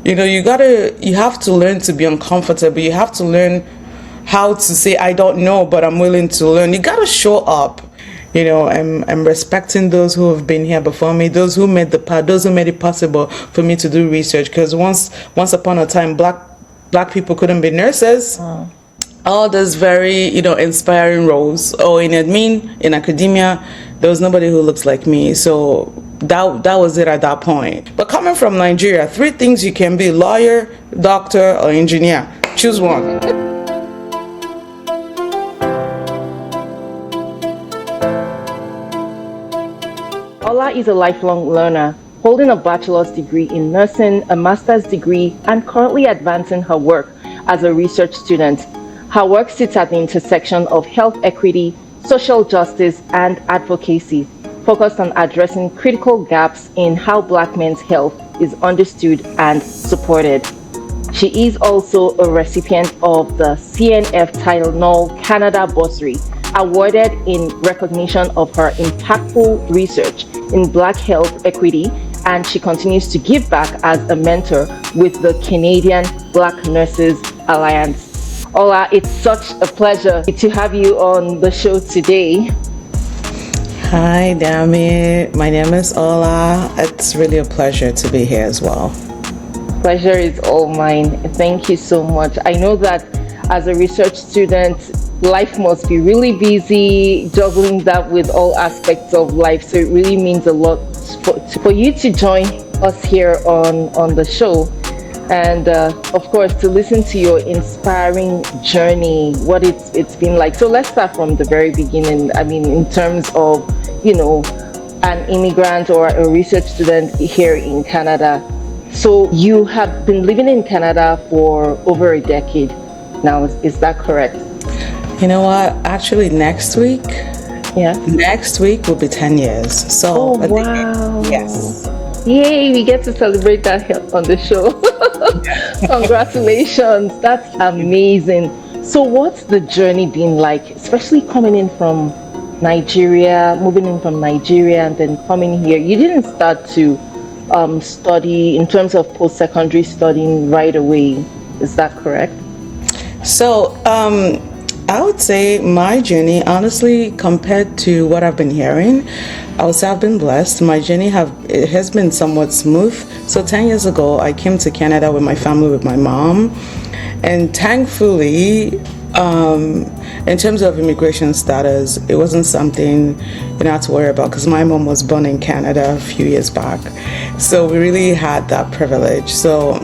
you have to learn to be uncomfortable. You have to learn how to say, I don't know, but I'm willing to learn. You got to show up. I'm respecting those who have been here before me, those who made the path, those who made it possible for me to do research. Because once upon a time, black people couldn't be nurses. All those very, inspiring roles. Or in academia, there was nobody who looks like me. So that was it at that point. But coming from Nigeria, 3 things you can be: lawyer, doctor, or engineer. Choose one. Ola is a lifelong learner, holding a bachelor's degree in nursing, a master's degree, and currently advancing her work as a research student. Her work sits at the intersection of health equity, social justice, and advocacy, focused on addressing critical gaps in how Black men's health is understood and supported. She is also a recipient of the CNF Title IX Canada Bursary, awarded in recognition of her impactful research in Black health equity, and she continues to give back as a mentor with the Canadian Black Nurses Alliance. Ola, it's such a pleasure to have you on the show today. Hi, Dami. My name is Ola. It's really a pleasure to be here as well. Pleasure is all mine. Thank you so much. I know that as a research student, life must be really busy, juggling that with all aspects of life. So it really means a lot for you to join us here on the show. And of course, to listen to your inspiring journey, what it's been like. So let's start from the very beginning. I mean, in terms of, an immigrant or a research student here in Canada. So you have been living in Canada for over a decade now, is that correct? You know what? Actually, next week will be 10 years. So, wow. Yes. Yay, we get to celebrate that here on the show. Congratulations. That's amazing. So what's the journey been like, especially coming in from Nigeria, moving in from Nigeria and then coming here? You didn't start to study in terms of post-secondary studying right away. Is that correct? So, I would say my journey, honestly, compared to what I've been hearing, I would say I've been blessed. My journey has been somewhat smooth. So 10 years ago, I came to Canada with my family, with my mom. And thankfully, in terms of immigration status, it wasn't something you had to worry about because my mom was born in Canada a few years back. So we really had that privilege. So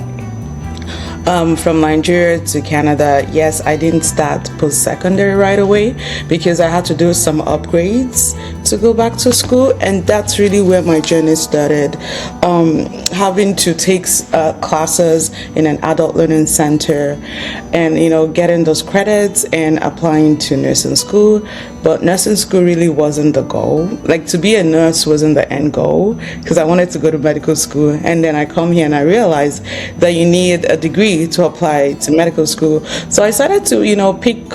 from Nigeria to Canada, yes, I didn't start post-secondary right away because I had to do some upgrades to go back to school, and that's really where my journey started. Having to take classes in an adult learning center and getting those credits and applying to nursing school. But nursing school really wasn't the goal. Like, to be a nurse wasn't the end goal because I wanted to go to medical school. And then I come here and I realized that you need a degree to apply to medical school. So I started to, pick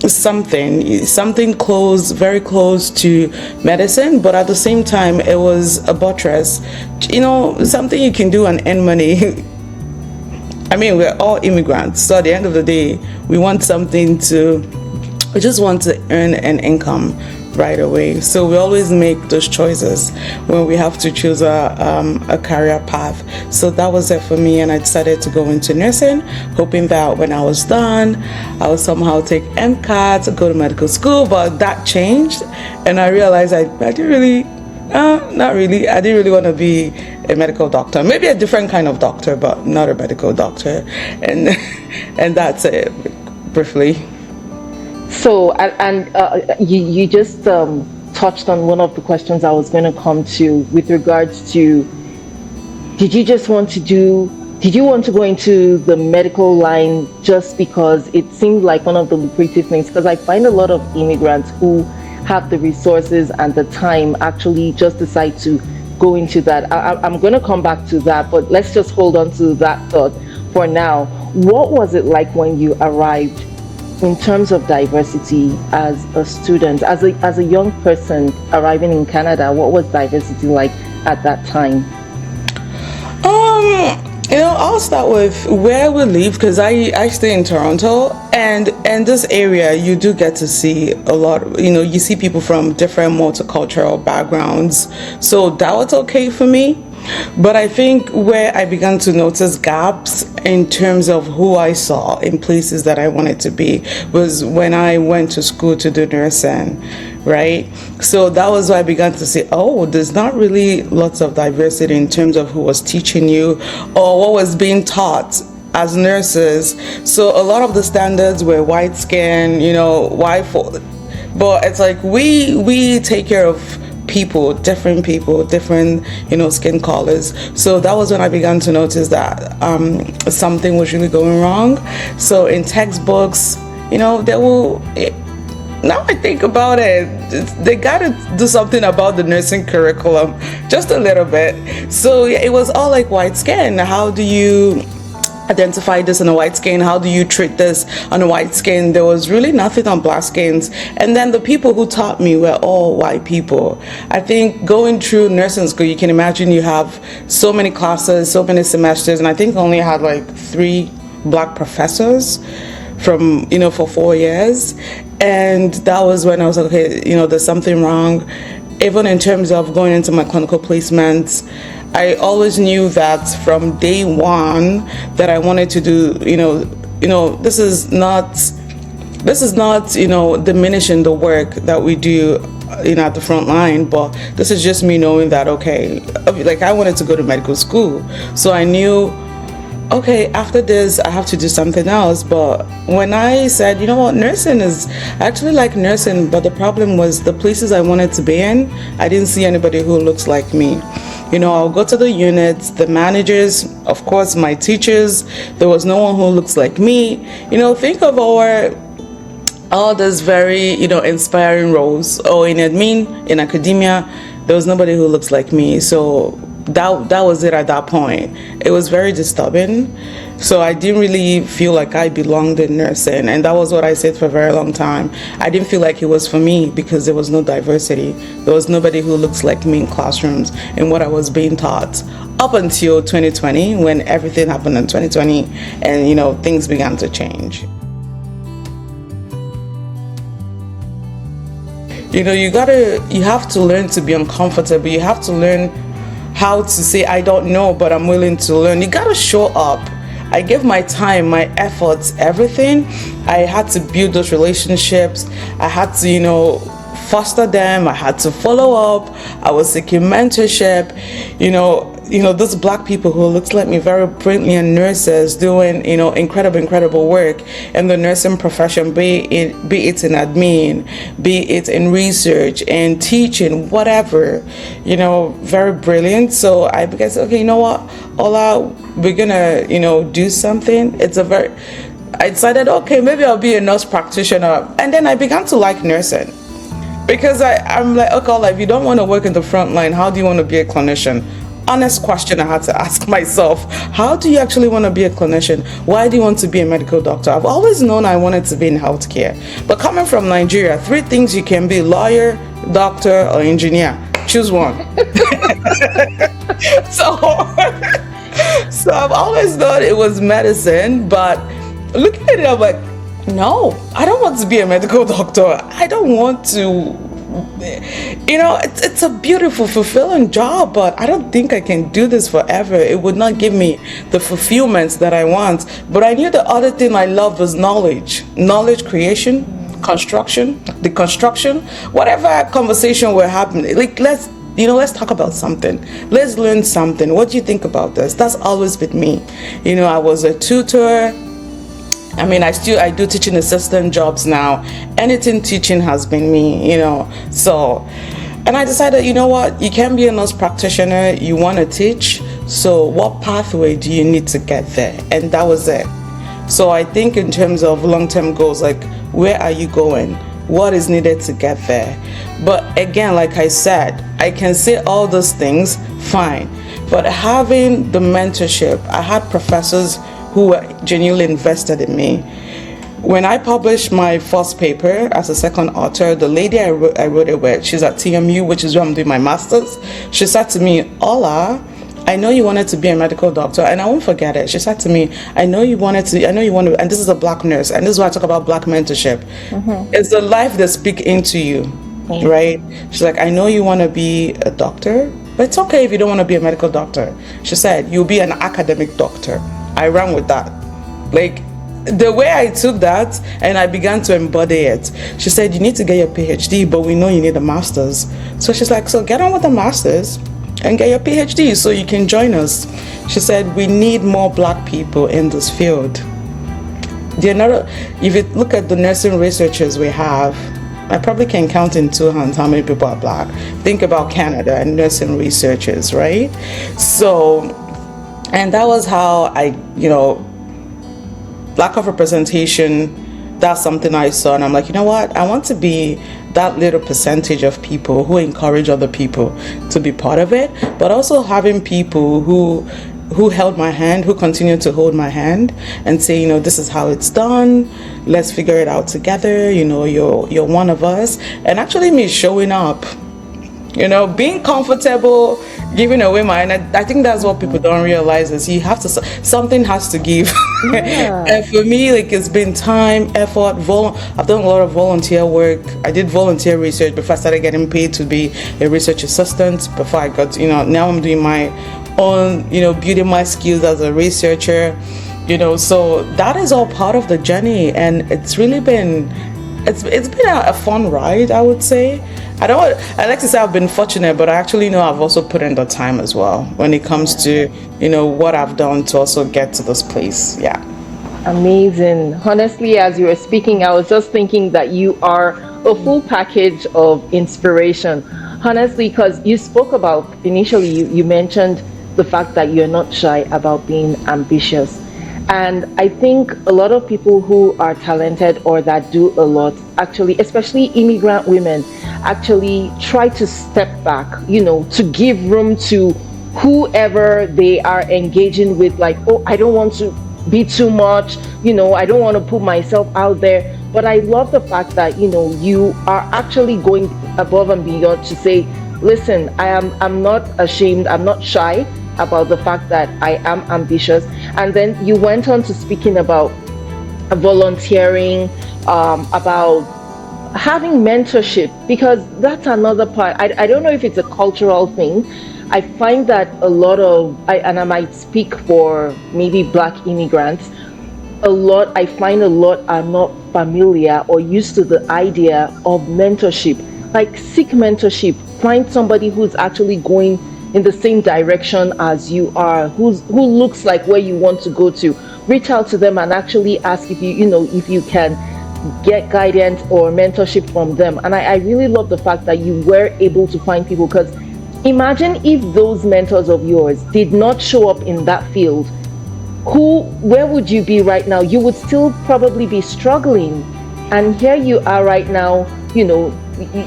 something close, very close to medicine, but at the same time, it was a buttress, something you can do and earn money. I mean, we're all immigrants. So at the end of the day, we just want to earn an income right away. So we always make those choices when we have to choose a career path. So that was it for me, and I decided to go into nursing, hoping that when I was done, I would somehow take MCAT to go to medical school. But that changed, and I realized I didn't really, not really. I didn't really want to be a medical doctor. Maybe a different kind of doctor, but not a medical doctor. And and that's it, briefly. So, you just touched on one of the questions I was going to come to with regards to, did you want to go into the medical line just because it seemed like one of the lucrative things? Because I find a lot of immigrants who have the resources and the time actually just decide to go into that. I'm going to come back to that, but let's just hold on to that thought for now. What was it like when you arrived in terms of diversity as a student, as a young person arriving in Canada? What was diversity like at that time? I'll start with where we live because I stay in Toronto, and this area you do get to see a lot. You see people from different multicultural backgrounds, so that was okay for me. But I think where I began to notice gaps in terms of who I saw in places that I wanted to be was when I went to school to do nursing, right? So that was why I began to say, oh, there's not really lots of diversity in terms of who was teaching you or what was being taught as nurses. So a lot of the standards were white skin, white folk. But it's like we take care of people, different skin colors. So that was when I began to notice that something was really going wrong. So in textbooks, they will. Now I think about it, they got to do something about the nursing curriculum, just a little bit. So yeah, it was all like white skin. How do you identify this on a white skin? How do you treat this on a white skin? There was really nothing on black skins. And then the people who taught me were all white people. I think going through nursing school, you can imagine you have so many classes, so many semesters, and I think I only had like 3 black professors from, for 4 years. And that was when I was like, okay, there's something wrong. Even in terms of going into my clinical placements, I always knew that from day one that I wanted to do, this is not, diminishing the work that we do, at the front line, but this is just me knowing that, okay, like I wanted to go to medical school. So I knew, okay, after this, I have to do something else. But when I said, nursing is I actually like nursing, but the problem was the places I wanted to be in, I didn't see anybody who looks like me. I'll go to the units, the managers, of course, my teachers, there was no one who looks like me. Think of all these very, inspiring roles. Or in admin, in academia, there was nobody who looks like me. So that was it at that point. It was very disturbing. So I didn't really feel like I belonged in nursing, and that was what I said for a very long time. I didn't feel like it was for me because there was no diversity. There was nobody who looks like me in classrooms and what I was being taught up until 2020, when everything happened in 2020 and things began to change. You have to learn to be uncomfortable. You have to learn how to say, I don't know, but I'm willing to learn. You got to show up. I gave my time, my efforts, everything. I had to build those relationships. I had to, foster them. I had to follow up. I was seeking mentorship. Those black people who looks like me, very brilliant nurses doing, incredible work in the nursing profession, be it in admin, be it in research and teaching, whatever, very brilliant. So I began to say, okay, you know what, Ola, we're gonna, do something. I decided, okay, maybe I'll be a nurse practitioner. And then I began to like nursing. Because I'm like, okay, Ola, if you don't want to work in the front line, how do you want to be a clinician? Honest question I had to ask myself. How do you actually want to be a clinician? Why do you want to be a medical doctor? I've always known I wanted to be in healthcare. But coming from Nigeria, 3 things you can be: lawyer, doctor, or engineer. Choose one. So I've always thought it was medicine, but looking at it, I'm like, no, I don't want to be a medical doctor. I don't want to. It's a beautiful, fulfilling job, but I don't think I can do this forever. It would not give me the fulfillment that I want. But I knew the other thing I loved was knowledge creation, deconstruction, whatever conversation we're having. Like, let's talk about something. Let's learn something. What do you think about this? That's always been me. I was a tutor. I do teaching assistant jobs now. Anything teaching has been me, So, and I decided, you know what? You can't be a nurse practitioner. You want to teach. So what pathway do you need to get there? And that was it. So I think in terms of long-term goals, like, where are you going? What is needed to get there? But again, like I said, I can say all those things, fine. But having the mentorship, I had professors who were genuinely invested in me. When I published my first paper as a second author, the lady I wrote it with, she's at TMU, which is where I'm doing my master's. She said to me, Ola, I know you wanted to be a medical doctor, and I won't forget it. She said to me, I know you want to, and this is a black nurse, and this is why I talk about black mentorship. It's the life they speak into you, right? She's like, I know you want to be a doctor, but it's okay if you don't want to be a medical doctor. She said, you'll be an academic doctor. I ran with that. Like, the way I took that and I began to embody it, she said, you need to get your PhD, but we know you need a master's. So she's like, so get on with the master's and get your PhD so you can join us. She said, we need more black people in this field. If you look at the nursing researchers we have, I probably can count in two hands how many people are black. Think about Canada and nursing researchers, right? So, and that was how lack of representation, that's something I saw, and I'm like, you know what, I want to be that little percentage of people who encourage other people to be part of it, but also having people who held my hand, who continue to hold my hand and say, this is how it's done, let's figure it out together, you're one of us. And actually me showing up, being comfortable, giving away my energy. I think that's what people don't realize is you have to, something has to give. Yeah. And for me, it's been time, effort, I've done a lot of volunteer work. I did volunteer research before I started getting paid to be a research assistant. Before I got, now I'm doing my own, building my skills as a researcher, so that is all part of the journey. And it's really been, it's been a fun ride, I would say. I like to say I've been fortunate, but I actually know I've also put in the time as well when it comes to, what I've done to also get to this place. Yeah. Amazing. Honestly, as you were speaking, I was just thinking that you are a full package of inspiration. Honestly, because you spoke about, initially, you mentioned the fact that you're not shy about being ambitious. And I think a lot of people who are talented or that do a lot, actually, especially immigrant women, actually try to step back, to give room to whoever they are engaging with, like, oh, I don't want to be too much, I don't want to put myself out there. But I love the fact that, you are actually going above and beyond to say, listen, I'm not ashamed, I'm not shy about the fact that I am ambitious. And then you went on to speaking about volunteering, about having mentorship, because that's another part. I don't know if it's a cultural thing. I find that a lot of, and I might speak for maybe Black immigrants, I find a lot are not familiar or used to the idea of mentorship. Like, seek mentorship, find somebody who's actually going in the same direction as you are, who looks like where you want to go to. Reach out to them and actually ask if you can get guidance or mentorship from them. And I really love the fact that you were able to find people, because imagine if those mentors of yours did not show up in that field, where would you be right now? You would still probably be struggling. And here you are right now,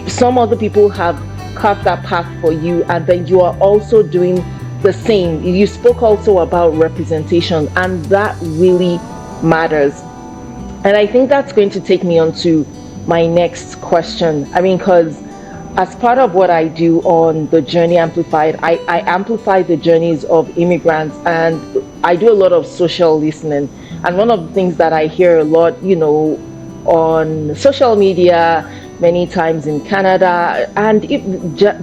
some other people have carved that path for you, and then you are also doing the same. You spoke also about representation, and that really matters. And I think that's going to take me on to my next question. Because as part of what I do on the Journey Amplified, I amplify the journeys of immigrants, and I do a lot of social listening. And one of the things that I hear a lot, on social media, many times in Canada, and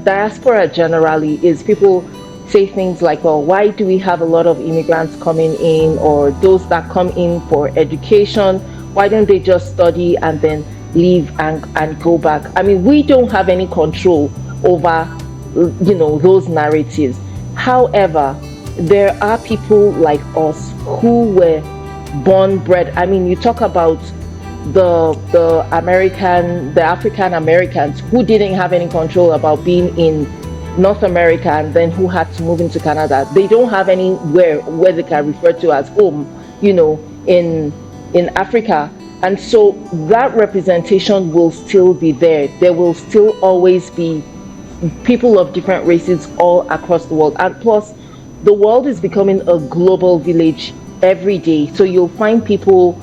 diaspora generally, is people say things like, well, why do we have a lot of immigrants coming in, or those that come in for education, why don't they just study and then leave and go back? We don't have any control over, those narratives. However, there are people like us who were born bred. You talk about the African Americans who didn't have any control about being in North America, and then who had to move into Canada. They don't have anywhere where they can refer to as home, in Africa. And so that representation will still be there. There will still always be people of different races all across the world. And plus, the world is becoming a global village every day. So you'll find people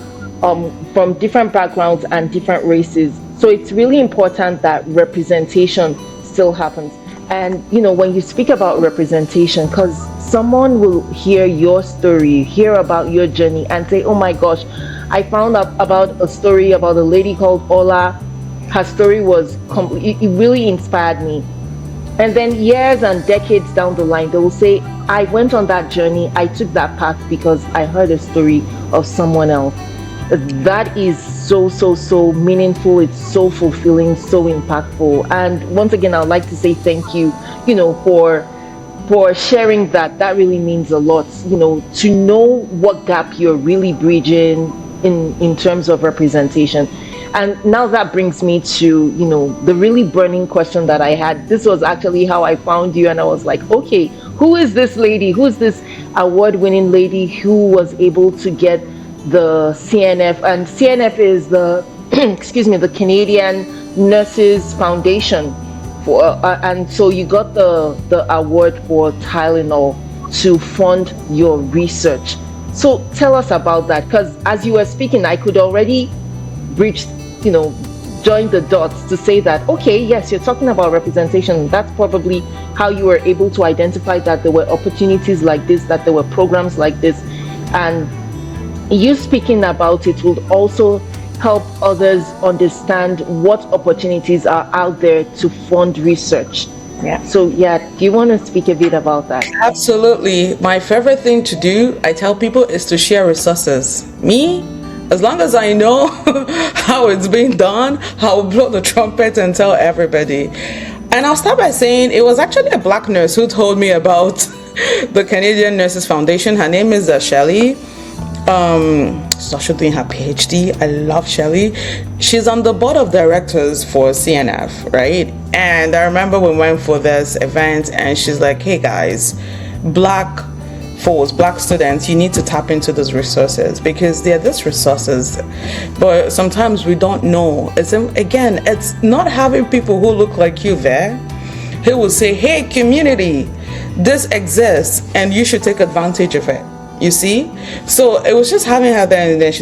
from different backgrounds and different races. So it's really important that representation still happens. And when you speak about representation, because someone will hear your story, hear about your journey, and say, oh my gosh, I found out about a story about a lady called Ola. Her story was it really inspired me. And then years and decades down the line, they will say, I went on that journey, I took that path because I heard a story of someone else. That is so meaningful. It's so fulfilling, so impactful. And once again, I'd like to say thank you, for sharing that. That really means a lot, to know what gap you're really bridging in terms of representation. And now that brings me to, the really burning question that I had. This was actually how I found you. And I was like, okay, who is this lady? Who is this award-winning lady who was able to get the CNF? And CNF is the, the Canadian Nurses Foundation. And so you got the award for Tylenol to fund your research. So tell us about that, because as you were speaking, I could already bridge, join the dots to say that, okay, yes, you're talking about representation. That's probably how you were able to identify that there were opportunities like this, that there were programs like this. And you speaking about it will also help others understand what opportunities are out there to fund research. Yeah. So do you want to speak a bit about that? Absolutely. My favorite thing to do, I tell people, is to share resources. Me, as long as I know how it's being done, I'll blow the trumpet and tell everybody. And I'll start by saying it was actually a Black nurse who told me about the Canadian Nurses Foundation. Her name is Shelley. So she's doing her PhD. I love Shelley. She's on the board of directors for CNF, right? And I remember we went for this event and she's like, hey guys, Black folks, Black students, you need to tap into those resources because they're these resources, but sometimes we don't know. It's not having people who look like you there who will say, hey community, this exists and you should take advantage of it. You see? So it was just having her there, and then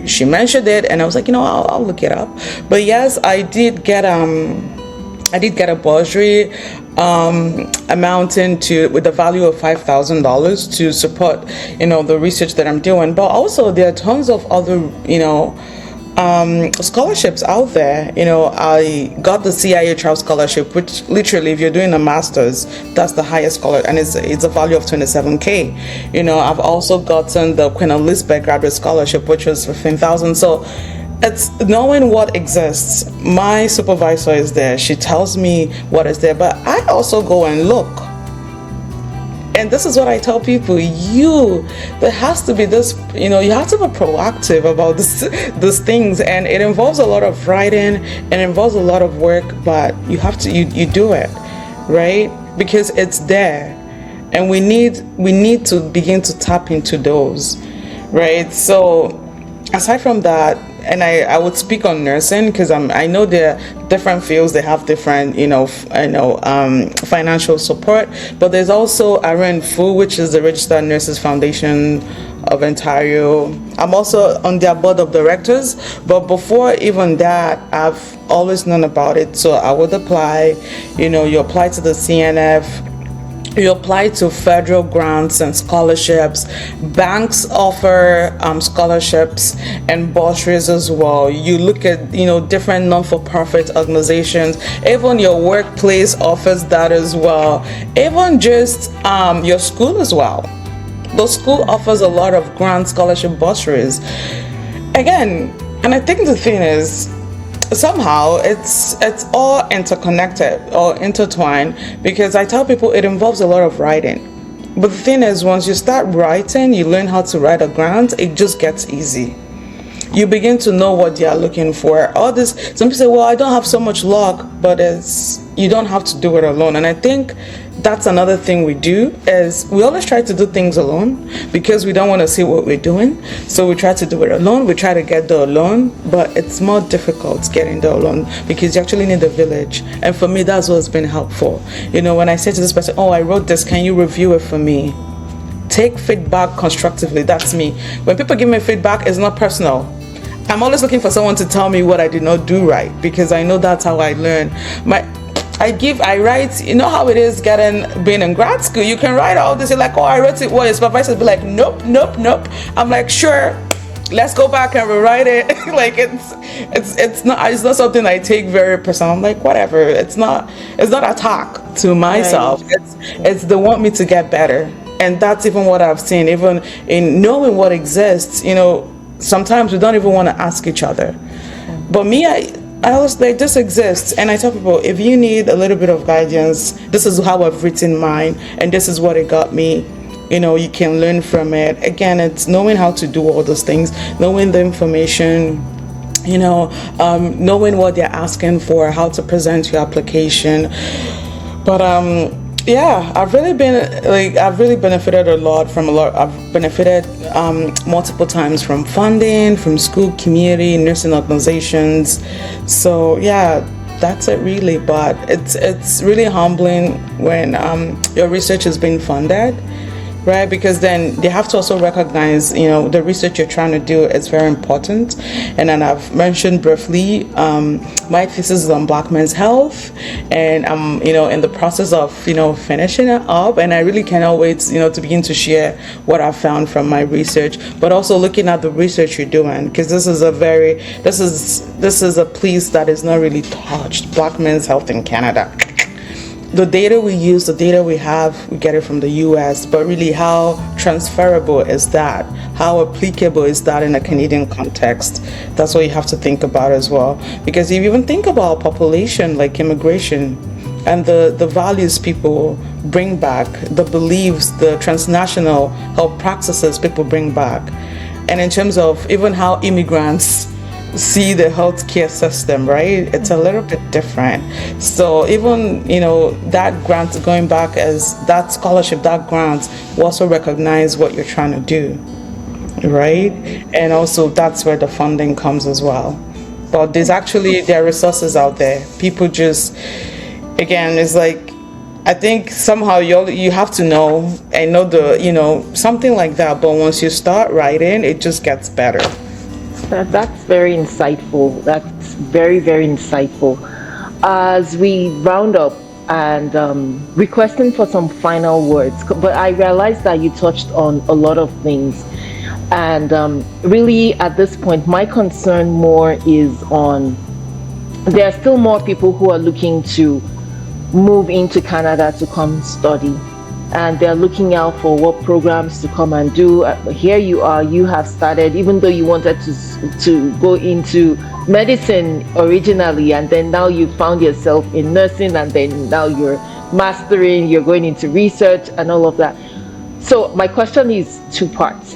she mentioned it, and I was like, I'll look it up. But yes, I did get a bursary amounting to with the value of $5,000 to support the research that I'm doing. But also there are tons of other scholarships out there. I got the CIA Child Scholarship, which literally, if you're doing a master's, that's the highest scholar, and it's a value of $27,000. I've also gotten the Queen Elizabeth Graduate Scholarship, which was $15,000. So it's knowing what exists. My supervisor is there. She tells me what is there, but I also go and look. And this is what I tell people, there has to be this, you have to be proactive about these things. And it involves a lot of writing, it involves a lot of work, but you have to, you do it, right? Because it's there. And we need to begin to tap into those, right? So aside from that, and I would speak on nursing because I know there are different fields, they have different financial support, but there's also RNFU, which is the Registered Nurses Foundation of Ontario. I'm also on their board of directors, but before even that, I've always known about it. So I would apply, you apply to the CNF. You apply to federal grants and scholarships. Banks offer scholarships and bursaries as well. You look at different non-for-profit organizations. Even your workplace offers that as well. Even just your school as well. The school offers a lot of grant scholarship bursaries. Again, and I think the thing is, somehow it's all interconnected or intertwined, because I tell people it involves a lot of writing. But the thing is, once you start writing, you learn how to write a grant, it just gets easy. You begin to know what they are looking for. All this, some people say, well, I don't have so much luck, but you don't have to do it alone. And I think that's another thing we do, is we always try to do things alone because we don't want to see what we're doing. So we try to do it alone. We try to get there alone, but it's more difficult getting there alone because you actually need a village. And for me, that's what's been helpful. When I say to this person, oh, I wrote this, can you review it for me? Take feedback constructively. That's me. When people give me feedback, it's not personal. I'm always looking for someone to tell me what I did not do right, because I know that's how I learn. I write, you know how it is being in grad school. You can write all this, you're like, oh, I wrote it. Well, your supervisor will be like, nope, nope, nope. I'm like, sure, let's go back and rewrite it. Like it's not something I take very personal. I'm like, whatever. It's not a talk to myself. Right. It's they want me to get better. And that's even what I've seen, even in knowing what exists, sometimes we don't even want to ask each other. But me, I was like, this exists. And I tell people, if you need a little bit of guidance, this is how I've written mine, and this is what it got me. You can learn from it. Again, it's knowing how to do all those things, knowing the information, knowing what they're asking for, how to present your application. But yeah, I've really benefited a lot from I've benefited multiple times from funding, from school, community, nursing organizations. So yeah, that's it really. But it's really humbling when your research is being funded, right? Because then they have to also recognize, the research you're trying to do is very important. And then I've mentioned briefly, my thesis is on Black men's health, and I'm, in the process of, finishing it up. And I really cannot wait, to begin to share what I found from my research, but also looking at the research you're doing, because this is a place that is not really touched, Black men's health in Canada. The data we use, the data we have, we get it from the US, but really how transferable is that? How applicable is that in a Canadian context? That's what you have to think about as well. Because if you even think about population like immigration and the values people bring back, the beliefs, the transnational health practices people bring back, and in terms of even how immigrants see the healthcare system, right? It's a little bit different. So even, that grant going back as that scholarship, that grant will also recognize what you're trying to do, right? And also that's where the funding comes as well. But there are resources out there. People just, again, it's like, I think somehow you have to know and know something like that. But once you start writing, it just gets better. That's very insightful. That's very, very insightful. As we round up and requesting for some final words, but I realized that you touched on a lot of things. And really, at this point, my concern more is on, there are still more people who are looking to move into Canada to come study. And they're looking out for what programs to come and do. Here you are, you have started, even though you wanted to go into medicine originally, and then now you found yourself in nursing, and then now you're mastering, you're going into research and all of that. So my question is two parts.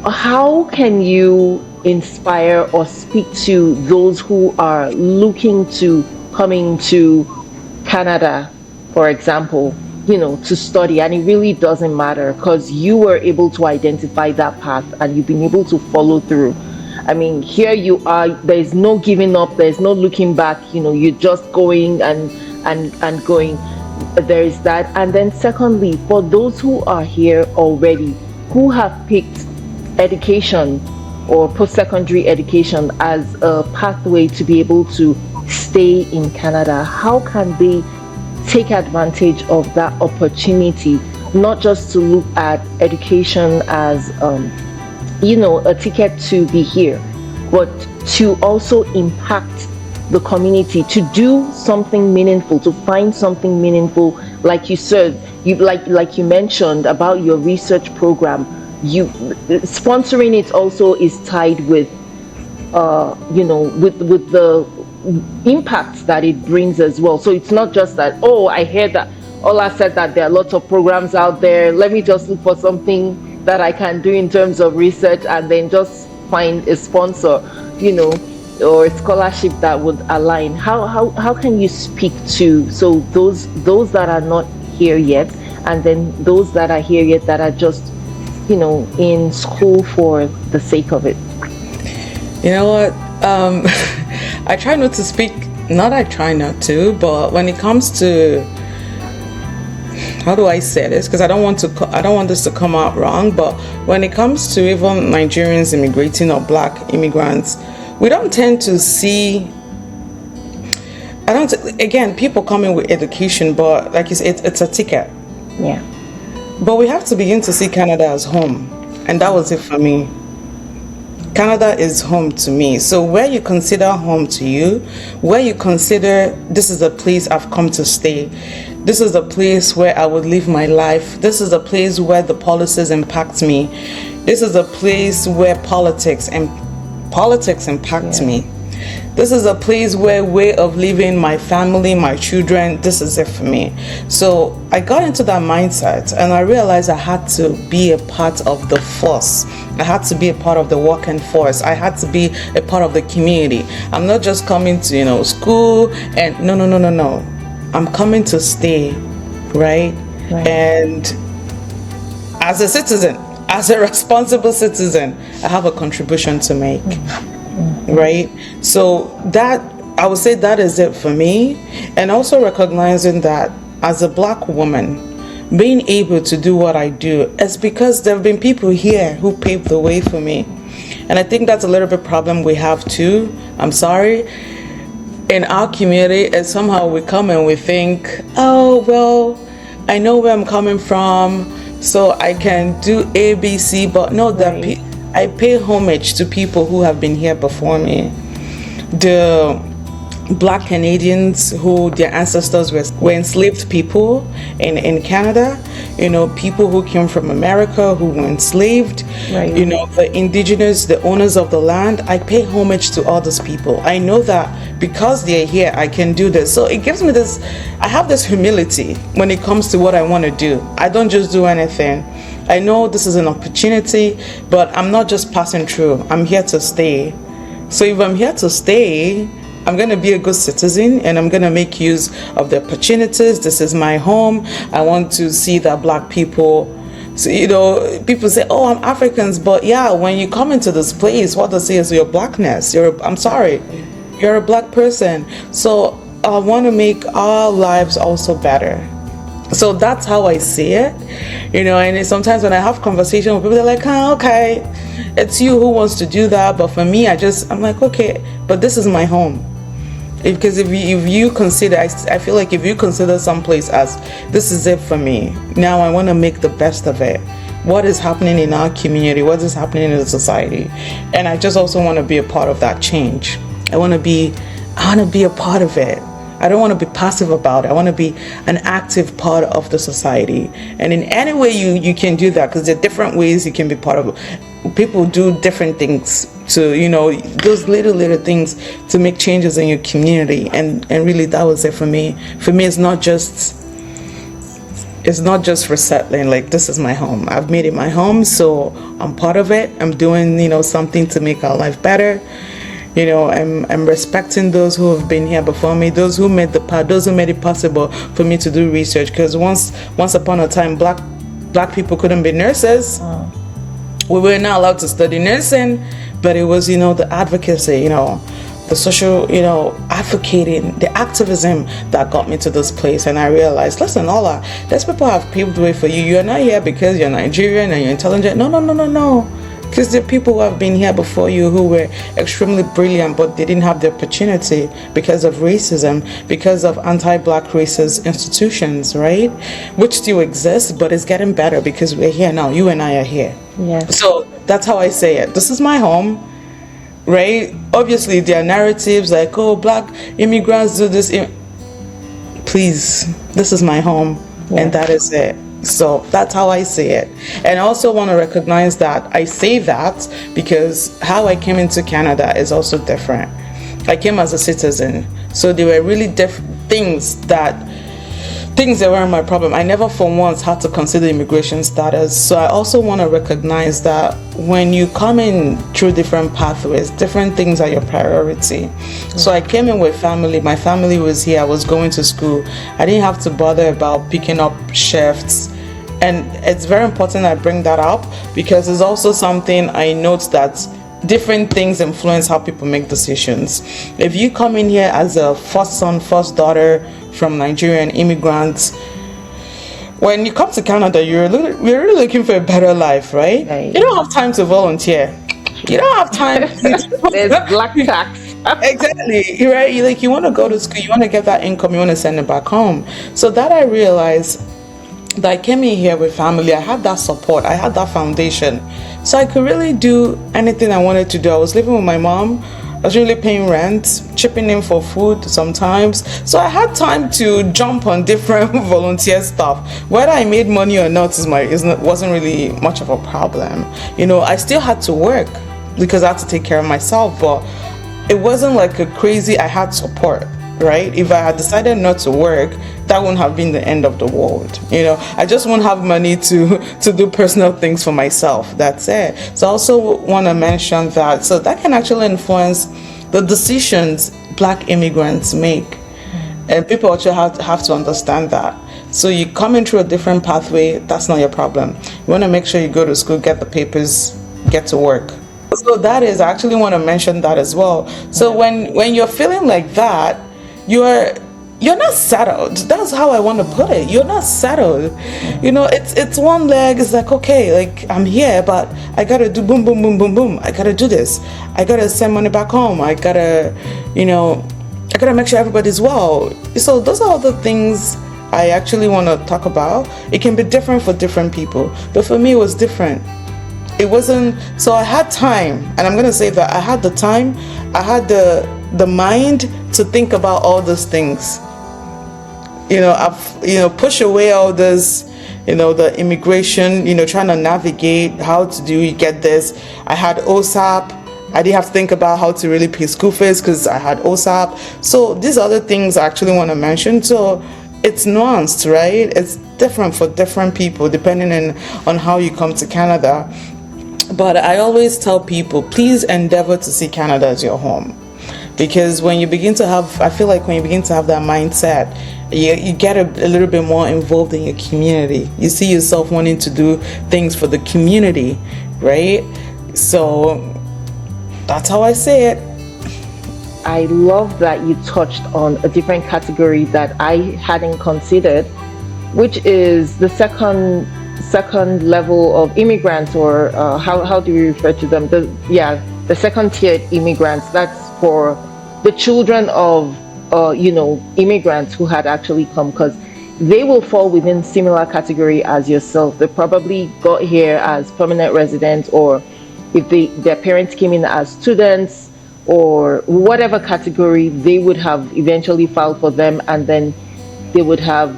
How can you inspire or speak to those who are looking to come into Canada, for example, to study, and it really doesn't matter because you were able to identify that path and you've been able to follow through? I mean, here you are, there's no giving up, there's no looking back, you're just going and going. There is that. And then secondly, for those who are here already, who have picked education or post-secondary education as a pathway to be able to stay in Canada, how can they take advantage of that opportunity, not just to look at education as a ticket to be here, but to also impact the community, to do something meaningful, to find something meaningful, like you said, like you mentioned about your research program. You sponsoring it also is tied with with the impact that it brings as well. So it's not just that, oh, I heard that Ola said that there are lots of programs out there, let me just look for something that I can do in terms of research and then just find a sponsor, or a scholarship that would align. How can you speak to those that are not here yet, and then those that are here yet that are just in school for the sake of it? You know what? I try not to speak, but when it comes to, how do I say this? Because I don't want this to come out wrong, but when it comes to even Nigerians immigrating or Black immigrants, we don't tend to see I don't, again, people come in with education, but like you said, it's a ticket. Yeah. But we have to begin to see Canada as home. And that was it for me. Canada is home to me. So where you consider home to you, where you consider this is a place I've come to stay, this is a place where I would live my life, this is a place where the policies impact me, this is a place where politics impact me. This is a place where way of living, my family, my children, this is it for me. So I got into that mindset and I realized I had to be a part of the force. I had to be a part of the working force. I had to be a part of the community. I'm not just coming to, school and no. I'm coming to stay, right? And as a citizen, as a responsible citizen, I have a contribution to make. Right? So that, I would say that is it for me. And also recognizing that as a Black woman, being able to do what I do is because there have been people here who paved the way for me. And I think that's a little bit problem we have too. I'm sorry. In our community, and somehow we come and we think, oh, well, I know where I'm coming from, so I can do A, B, C, but no, that I pay homage to people who have been here before me. The Black Canadians who their ancestors were enslaved people in Canada, people who came from America who were enslaved, the indigenous, the owners of the land. I pay homage to all those people. I know that because they're here, I can do this. So it gives me this, I have this humility when it comes to what I want to do. I don't just do anything. I know this is an opportunity, but I'm not just passing through. I'm here to stay. So if I'm here to stay, I'm going to be a good citizen and I'm going to make use of the opportunities. This is my home. I want to see that Black people, so, people say, oh, I'm Africans, but yeah, when you come into this place, what they say is your Blackness. I'm sorry, you're a Black person. So I want to make our lives also better. So that's how I see it, and sometimes when I have conversations with people, they're like, oh, okay, it's you who wants to do that. But for me, I'm like, okay, but this is my home. Because if you consider, I feel like if you consider someplace as, this is it for me, now I want to make the best of it. What is happening in our community? What is happening in the society? And I just also want to be a part of that change. I want to be a part of it. I don't want to be passive about it. I want to be an active part of the society. And in any way you can do that, because there are different ways you can be part of it. People do different things to, those little things to make changes in your community. And really that was it for me. For me, it's not just resettling, like this is my home. I've made it my home, so I'm part of it. I'm doing, something to make our life better. I'm respecting those who have been here before me, those who made it possible for me to do research. Because once upon a time, black people couldn't be nurses. We were not allowed to study nursing, but it was, the advocacy, the social, advocating, the activism that got me to this place. And I realized, listen, Ola, these people have paved the way for you. You're not here because you're Nigerian and you're intelligent. No. Because there are people who have been here before you who were extremely brilliant, but they didn't have the opportunity because of racism, because of anti-Black racist institutions, right? Which still exists, but it's getting better because we're here now. You and I are here. Yeah. So that's how I say it. This is my home, right? Obviously, there are narratives like, oh, Black immigrants do this. Please, this is my home, and that is it. So that's how I see it. And I also want to recognize that I say that because how I came into Canada is also different. I came as a citizen, so there were really things that weren't my problem. I never for once had to consider immigration status. So I also want to recognize that when you come in through different pathways, different things are your priority. So I came in with family. My family was here. I was going to school. I didn't have to bother about picking up shifts. And it's very important I bring that up because it's also something I note that different things influence how people make decisions. If you come in here as a first son, first daughter from Nigerian immigrants, when you come to Canada, you're really looking for a better life, right? You don't have time to volunteer. You don't have time. There's black tax. Exactly, right? You want to go to school, you want to get that income, you want to send it back home. So that I realized that I came in here with family. I had that support, I had that foundation, so I could really do anything I wanted to do. I was living with my mom. I was really paying rent, chipping in for food sometimes. So I had time to jump on different volunteer stuff. Whether I made money or not wasn't really much of a problem. I still had to work because I had to take care of myself, but it wasn't like a crazy, I had support, right? If I had decided not to work, that wouldn't have been the end of the world. I just won't have money to do personal things for myself. That's it. So I also want to mention that, so that can actually influence the decisions Black immigrants make. And people also have to understand that. So you coming through a different pathway, that's not your problem. You want to make sure you go to school, get the papers, get to work. So that is, I actually want to mention that as well. So when you're feeling like that, you're not settled. That's how I want to put it. You're not settled. It's one leg. It's like, okay, like I'm here, but I gotta do boom, boom, boom, boom, boom. I gotta do this. I gotta send money back home. I gotta make sure everybody's well. So those are all the things I actually want to talk about. It can be different for different people, but for me, it was different. It wasn't, so I had time, and I'm gonna say that I had the time, I had the mind to think about all those things. I've push away all this, the immigration, trying to navigate how to get this. I had OSAP. I didn't have to think about how to really pay school fees because I had OSAP. So these other things I actually want to mention. So it's nuanced, right? It's different for different people depending on how you come to Canada. But I always tell people, please endeavor to see Canada as your home. Because I feel like when you begin to have that mindset, you get a little bit more involved in your community. You see yourself wanting to do things for the community, right? So that's how I say it. I love that you touched on a different category that I hadn't considered, which is the second level of immigrants, or how do we refer to them? The second tiered immigrants. That's for the children of immigrants who had actually come, because they will fall within similar category as yourself. They probably got here as permanent residents, or if their parents came in as students, or whatever category, they would have eventually filed for them, and then they would have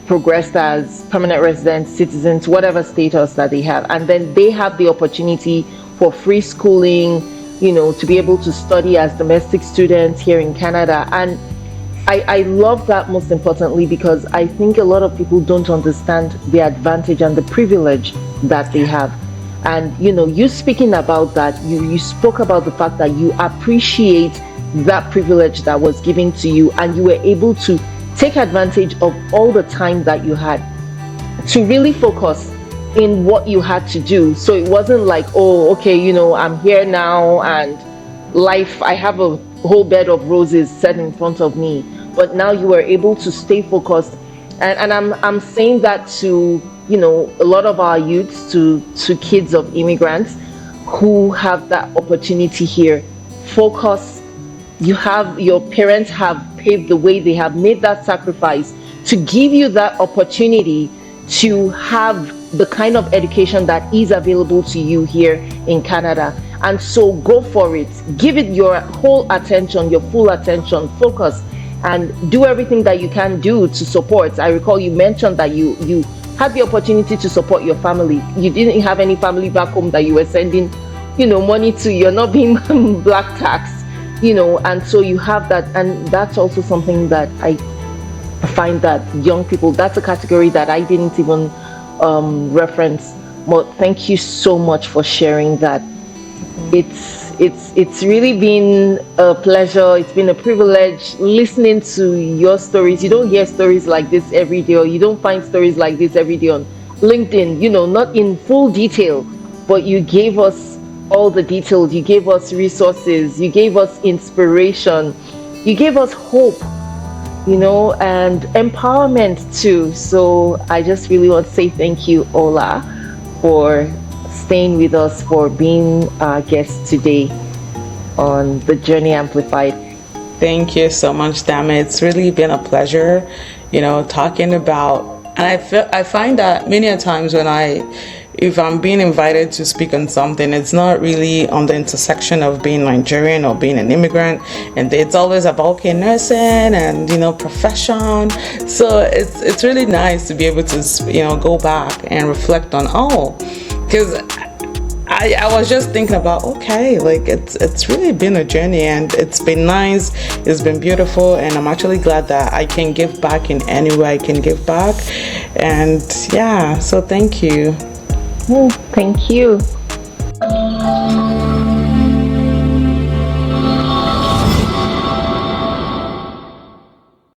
progressed as permanent residents, citizens, whatever status that they have. And then they have the opportunity for free schooling, to be able to study as domestic students here in Canada. And I love that, most importantly, because I think a lot of people don't understand the advantage and the privilege that they have. And you speaking about that, you spoke about the fact that you appreciate that privilege that was given to you, and you were able to take advantage of all the time that you had to really focus in what you had to do. So it wasn't like, oh, okay, I'm here now and life, I have a whole bed of roses set in front of me. But now you were able to stay focused. And I'm saying that to, a lot of our youths, to kids of immigrants who have that opportunity here. Focus. Your parents have paved the way. They have made that sacrifice to give you that opportunity to have the kind of education that is available to you here in Canada. And so go for it. Give it your whole attention, your full attention, focus, and do everything that you can do to support. I recall you mentioned that you had the opportunity to support your family. You didn't have any family back home that you were sending, money to. You're not being black taxed, and so you have that. And that's also something that I find that young people, that's a category that I didn't even reference. But thank you so much for sharing that. It's really been a pleasure. It's been a privilege listening to your stories. You don't hear stories like this every day, or you don't find stories like this every day on LinkedIn, not in full detail, but you gave us all the details. You gave us resources. You gave us inspiration. You gave us hope, and empowerment too. So I just really want to say thank you, Ola, for staying with us, for being our guest today. on the Journey Amplified. Thank you so much, Dami. It's really been a pleasure, talking about, and I find that many a times if I'm being invited to speak on something, it's not really on the intersection of being Nigerian or being an immigrant, and it's always about nursing and profession. So it's really nice to be able to go back and reflect on because I was just thinking about, okay, like it's really been a journey, and it's been nice, it's been beautiful, and I'm actually glad that I can give back in any way I can give back. And yeah, so thank you. Thank you.